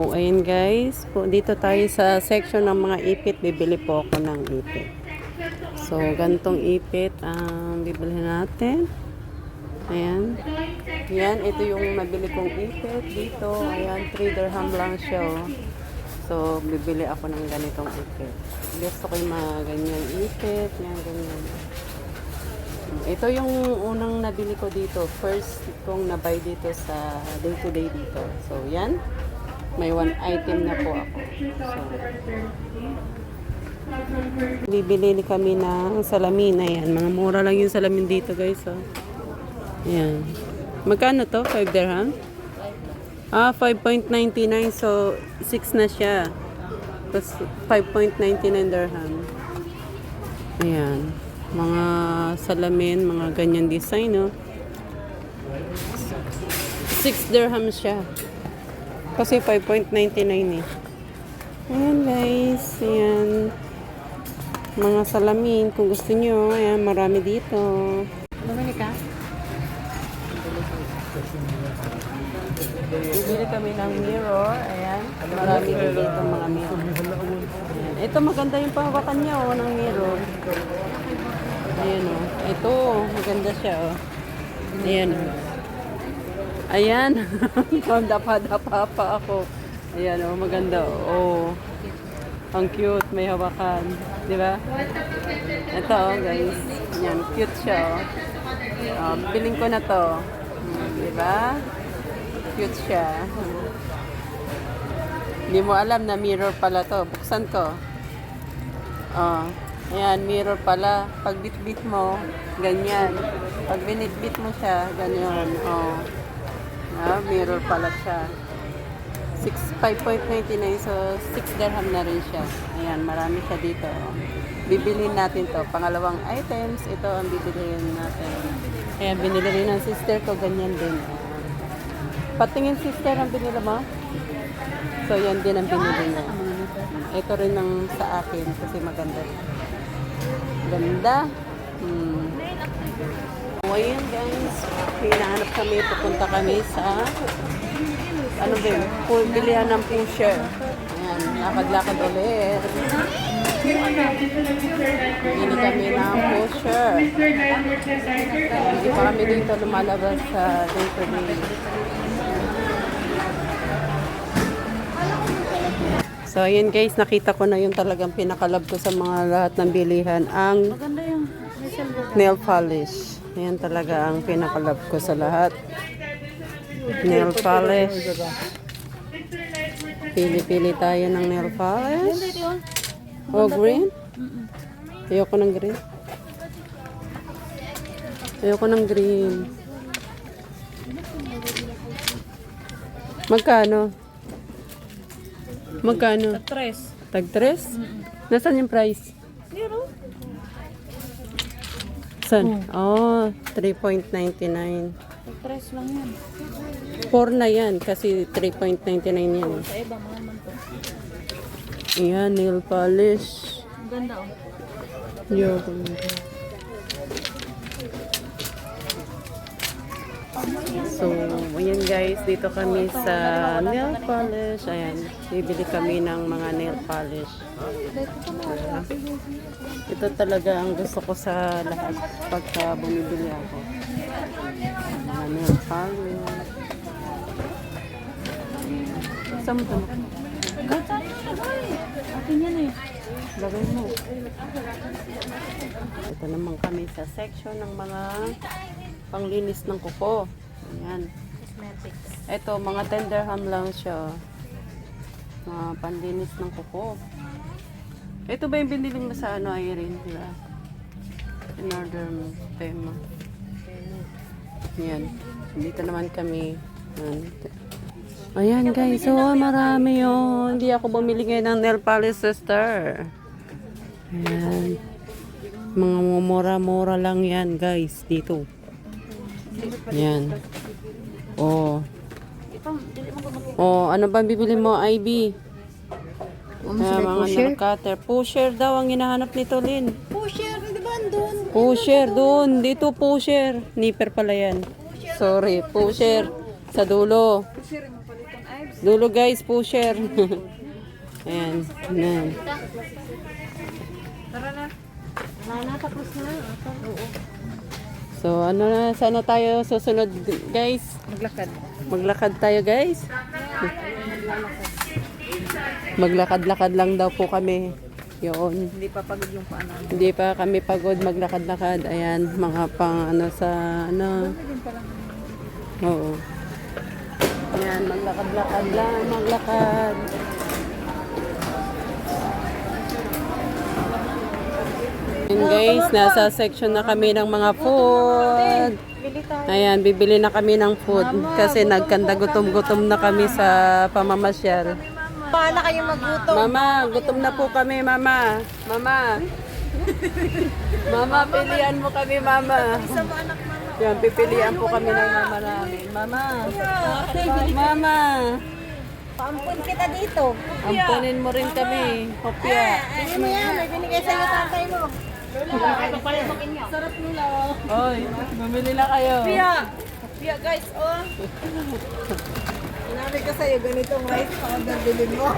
So, ayan guys, dito tayo sa section ng mga ipit. Bibili po ako ng ipit. So, gantong ipit ang bibili natin. Ayan. Yan, ito yung nabili kong ipit dito. Ayan, 3 dirham lang siya. Oh. So, bibili ako ng ganitong ipit. Gusto ko yung mga ganyang ipit. Yan, ganyan. Ito yung unang nabili ko dito. First kong nabay dito sa day-to-day dito. So, yan. May one item na po ako. So, bibili kami ng salamin. Ayan, mga mura lang yung salamin dito guys. Oh. Ayan. Magkano to? 5 dirham? 5.99. So, 6 na siya. Tapos, 5.99 dirham. Ayan. Mga salamin, mga ganyan design, no? 6 dirham siya. Kasi 5.99 eh. Ayan guys. Ayan. Mga salamin. Kung gusto nyo. Ayan. Marami dito. Bumili ka? Bibili kami ng mirror. Ayan. Marami dito mga mirror. Ayan. Ito maganda yung pahawakan niya oh, ng mirror. Ayan oh. Ito. Maganda siya oh. Ayan oh. Ayan. Dapa-dapa pa ako. Ayan oh, maganda oh. Ang cute, may hawakan, 'di ba? Ito oh, guys. Ayan, cute siya oh. Biling ko na 'to. 'Di ba? Cute siya. Hindi mo alam na mirror pala 'to. Buksan ko. Oh. Ayan, mirror pala. Pag bit-bit mo, ganyan. Pag binit-bit mo siya, ganyan. Oh. Mirror pala siya. 5.99 so 6 dirham na rin siya. Ayan, marami siya dito. Bibilhin natin to. Pangalawang items, ito ang bibilihin natin. Ayan, binili rin ng sister ko, ganyan din. Patingin sister ang binili mo? So, yan din ang binili niya. Ito rin ang sa akin kasi maganda. Ganda. So, ayan guys, hinahanap kami, pupunta kami sa ano ba yun? Bilihan ng pusher. Ayan, lakad-lakad ulit. Bili kami ng pusher. Hindi pa kami dito lumalabas sa day-to-day. So, ayan guys, nakita ko na yung talagang pinakalab ko sa mga lahat ng bilihan. Ang nail polish. Ayan talaga ang pinakalab ko sa lahat. Nail polish. Pili-pili tayo ng nail polish. Oh, green? Ayoko ng green. Ayoko ng green. Magkano? Magkano? Tag-3. Tag-3? Nasaan yung price? Zero. Saan? Oh, 3.99. Tag-3 lang yan. 4 na yan kasi 3.99 yan. Sa iba, mga naman to. Ayan, nail polish. Ang ganda oh. Ayoko. So, ayan guys, dito kami sa nail polish. Ayan, bibili kami ng mga nail polish. Ito talaga ang gusto ko sa lahat pagka bumibili ako. Mga nail polish. Saan mo ito? Akin yan eh. Lagay mo. Ito naman kami sa section ng mga panglinis ng kuko. Ayan. Cosmetics. Ito, mga 10 dirham lang siya. Mga panlinis ng kuko. Ito ba yung binili mo sa ano, Irene? Diba? In order mo. Tema. Ayan. Dito naman kami. Ayan guys. So, marami yun. Hindi ako bumili ngayon ng nail polish, sister. Ayan. Mga mura-mura lang yan, guys. Dito. Ayan. Oh. Oh, ano ba bibili mo, Ivy? Mga nail cutter. Pusher daw ang hinahanap nito, Lynn. Pusher, di ba doon? Pusher doon. Dito pusher. Nipper pala yan. Sorry, pusher. Sa dulo. Pusher, mo palitan Ives. Dulo guys, pusher. Ayan. Ayan. Tara na. Wala na, tapos na. Oo. So, ano na, sana tayo susunod guys? Maglakad. Maglakad tayo guys. Maglakad-lakad lang daw po kami. Yun. Hindi pa pagod yung paa namin. Hindi pa kami pagod maglakad-lakad. Ayan, mga pang ano sa ano. Oo. Ayan, maglakad-lakad lang, maglakad. Ayan guys, nasa section na kami ng mga food. Bili tayo. Ayan, bibili na kami ng food kasi nagkanda gutom-gutom na kami sa pamamasyal. Paano kayo magluto? Mama, gutom na po kami, mama. Mama. Mama, pilihan mo kami, mama. Sa mga anak mama. Yan, pipilian po kami ng mama namin. Mama. Mama. Paampun kita dito. Ampunin mo rin kami. Kopya. Ano mo yan? May binigay sa'yo tatay mo. Sarap nila. Oy, bumili na kayo. Pia guys, oh. Sinabi ko sa'yo, ganitong rice pa ang bilhin mo.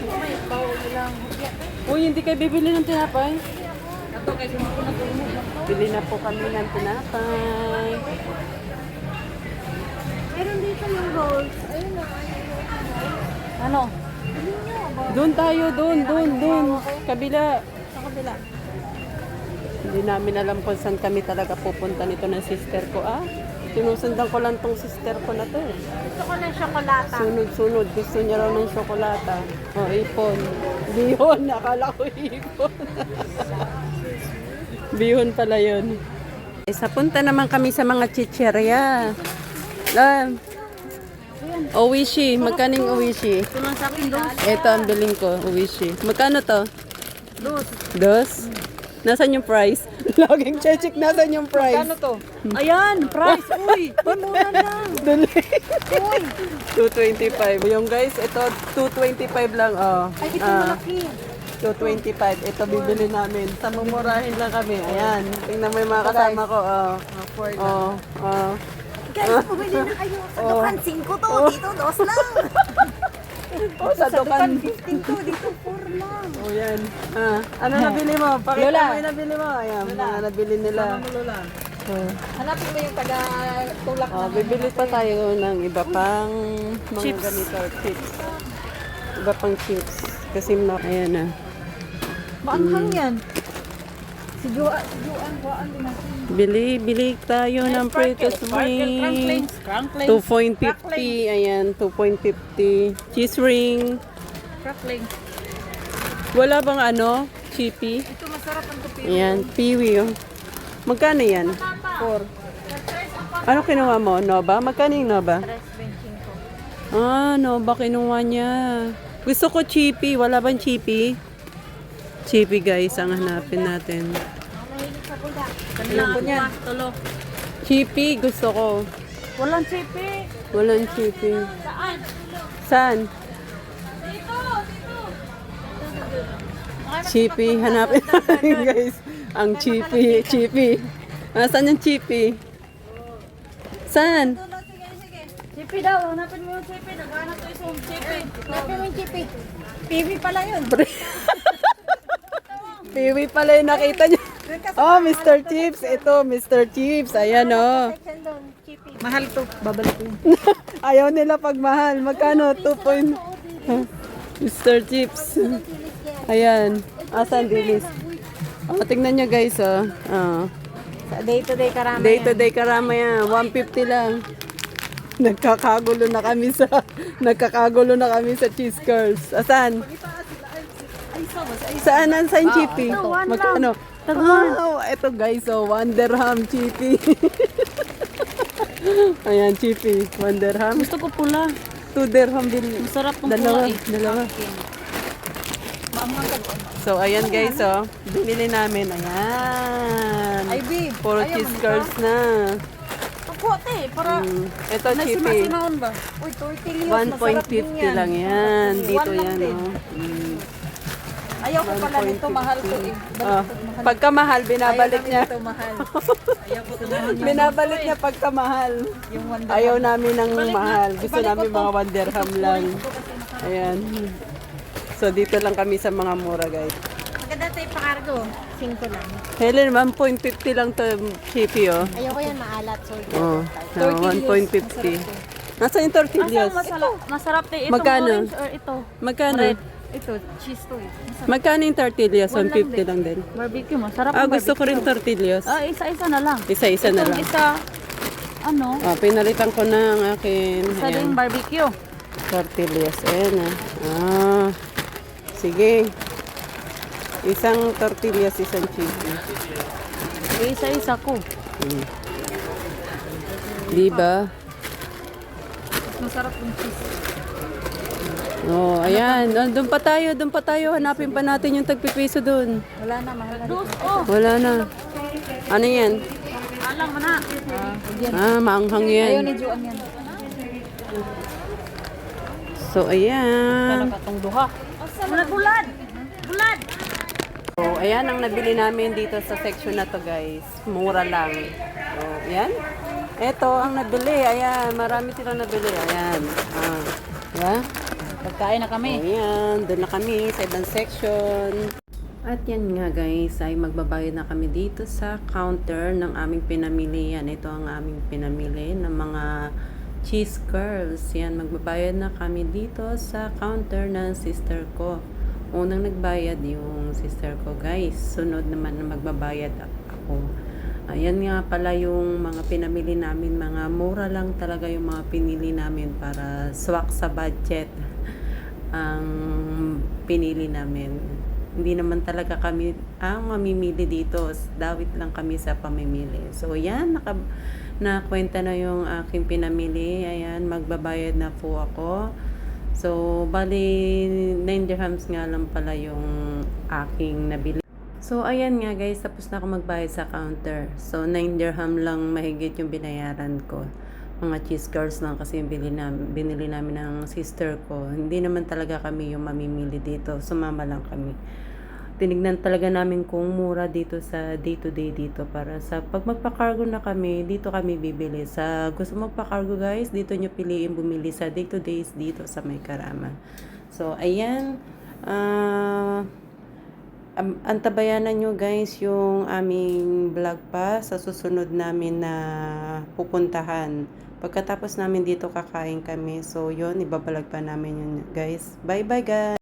May bawal lang. Uy, hindi kayo bibili ng tinapay? Ito guys, yung mga Bili na po kami ng tinapay. Meron dito yung rolls. Ayun na, Ano? Doon tayo, doon. Kabila. Sa kabila. Hindi namin alam kung saan kami talaga pupunta nito ng sister ko. Sinusundan ko lang tong sister ko na to. Gusto ko ng tsokolata. Sunod-sunod. Gusto niya raw ng tsokolata. Ipon. Bihon. Akala ko ipon. Bihon pala yun. Sa punta naman kami sa mga chicherya. Owishi. Magkaning owishi? Ito lang sa akin, dos. Ito ang biling ko. Owishi. Magkano to? Dos. Dos? Nasaan yung price? Laging check nasaan yung price? Ano to? Ayan, price. Uy, mura lang. Dali. Uy. 225. Yung guys, ito 225 lang. Ay, ito malaki. 225. Ito bibili namin. Sa mumurahin lang kami. Ayan. Tingnan mo yung mga kasama ko. Guys, pumili na kayo. Sa dukan, 5 to. Dito, dos lang. Sa dukan. 15 to. Dito, 4 lang. Yan. Ano nabili mo? Pakita mo yung nabili mo. Ayan, mga nabili nila. Lola. Hanapin mo yung taga-tulak na. Bibili pa tayo ng iba pang mga Chips. ganito. Chips. Iba pang chips. Kasi ayan na. Maanghang yan. Si Juan, kuhaan din natin. Bili tayo ng Fritos ring. 2.50. Ayan, 2.50. Cheese ring. Crackling. Wala bang ano? Chippy? Ito masarap ang tupi. Ayan, piwi. Oh. Magkano yan? 4. Ano kinuha mo? Nova? Magkano yung Nova? 3.25. Nova kinuha niya. Gusto ko chippy. Wala bang chippy? Chippy guys, ang hanapin natin. Kanila ko niyan. Tulo. Chippy, gusto ko. Walang sipi. Walang chippy. Saan? Saan? Dito. Chippy, hanapin natin guys. Ang chippy. Saan yung chippy? Saan? Sige. Sipi daw. Hanapin mo yung sipi. Naghanap to isang sipi. Hanapin mo yung sipi. Piwi pala yun. Piwi pala yung nakita niya. Mr. Chips. Ito, Mr. Chips. Ayan, Mahal to. Babalik ko. Ayaw nila pagmahal. Magkano? 2 point. Mr. Chips. Ayan. Asan dilis? Tingnan nyo guys, Sa day-to-day karama Day-to-day karama yan. 150 lang. Nagkakagulo na kami sa cheese curls. Asan? Saan yung chippy? Magkano? Wow, ito guys, 1 dirham chippy. Ayan, chippy. 1 dirham. Gusto ko pula. 2 dirham din. Masarap ng Dalawa. pula eh. So, ayan guys, binili namin. Ayan. Ay, babe. Puro Ayaw cheese man curls na. Pagkuwate para Ito, chippy. sinahon ba? Uy, tortillas. Masarap din 1.50 lang yan. Dito One lang yan, din. Ayaw ko pala nito, 1.50. mahal ko eh. Ah, pagka mahal, binabalik niya. Ito mahal. Ayaw ko tumahan yung Binabalik niya pagka mahal. yung wonder. Ayaw namin ng Ibalik mahal. na. Gusto Ibalik namin ko to. mga 1 dirham lang. Ayan. So, dito lang kami sa mga mura, guys. Maganda ito ipakargo. 5 lang. Helen, 1.50 lang to chippy, oh. Ayaw ko yan maalat. So, Oh, 1.50. Nasaan yung tortillas? Masarap tayo. Itong Magkano? orange or ito? Magkano? Red. Ito, cheese to eh. Masarap. Magkano yung tortillas? One lang 150 lang din. Barbecue, masarap Ah, ang gusto ko rin barbecue. tortillas. Ah, isa-isa na lang. Isa-isa na Itong lang. isa, ano, Ah, pinalitan ko na ang akin. isa Ayan. din barbecue. Tortillas. Ayan ah. Ah, sige. Isang tortillas, isang chippy. Isa-isa ko. Diba? Masarap yung cheese. Oh, ayan. Ah, doon pa tayo, doon pa tayo. Hanapin pa natin yung tagpipiso doon. Wala na, mahal na. Oh, Wala na. Ano yan? alam mo na. Yan. Ah, maanghang Ayaw yan. ni Joan yan. So, ayan. Talaga tong duha. Bulad! Bulad! So, ayan ang nabili namin dito sa section na to, guys. Mura lang. So, ayan. Ito ang nabili. Ayan, marami silang nabili. Ayan. Ah, diba? Pagkain na kami. Ayan, doon na kami sa ibang section. At yan nga guys, ay magbabayad na kami dito sa counter ng aming pinamili. Yan, ito ang aming pinamili ng mga cheese curls. Yan, magbabayad na kami dito sa counter ng sister ko. Unang nagbayad yung sister ko guys. Sunod naman na magbabayad ako. Ayan nga pala yung mga pinamili namin. Mga mura lang talaga yung mga pinili namin para swak sa budget ang pinili namin. Hindi naman talaga kami ang mamimili dito. Dawit lang kami sa pamimili. So, yan. Nakwenta na yung aking pinamili. Ayan, magbabayad na po ako. So, bali 9 dirhams nga lang pala yung aking nabili. So, ayan nga guys. Tapos na ako magbayad sa counter. So, 9 dirham lang mahigit yung binayaran ko. Mga cheese curls lang kasi yung binili namin ng sister ko. Hindi naman talaga kami yung mamimili dito. Sumama lang kami. Tinignan talaga namin kung mura dito sa day-to-day dito para sa pag magpa-cargo na kami, dito kami bibili. Sa gusto magpa-cargo guys, dito nyo piliin bumili sa day-to-days dito sa May Karama. So, ayan. Antabayanan nyo guys yung aming vlog pa sa susunod namin na pupuntahan. Pagkatapos namin dito kakain kami. So, yun, ibabalag pa namin yun guys. Bye-bye guys!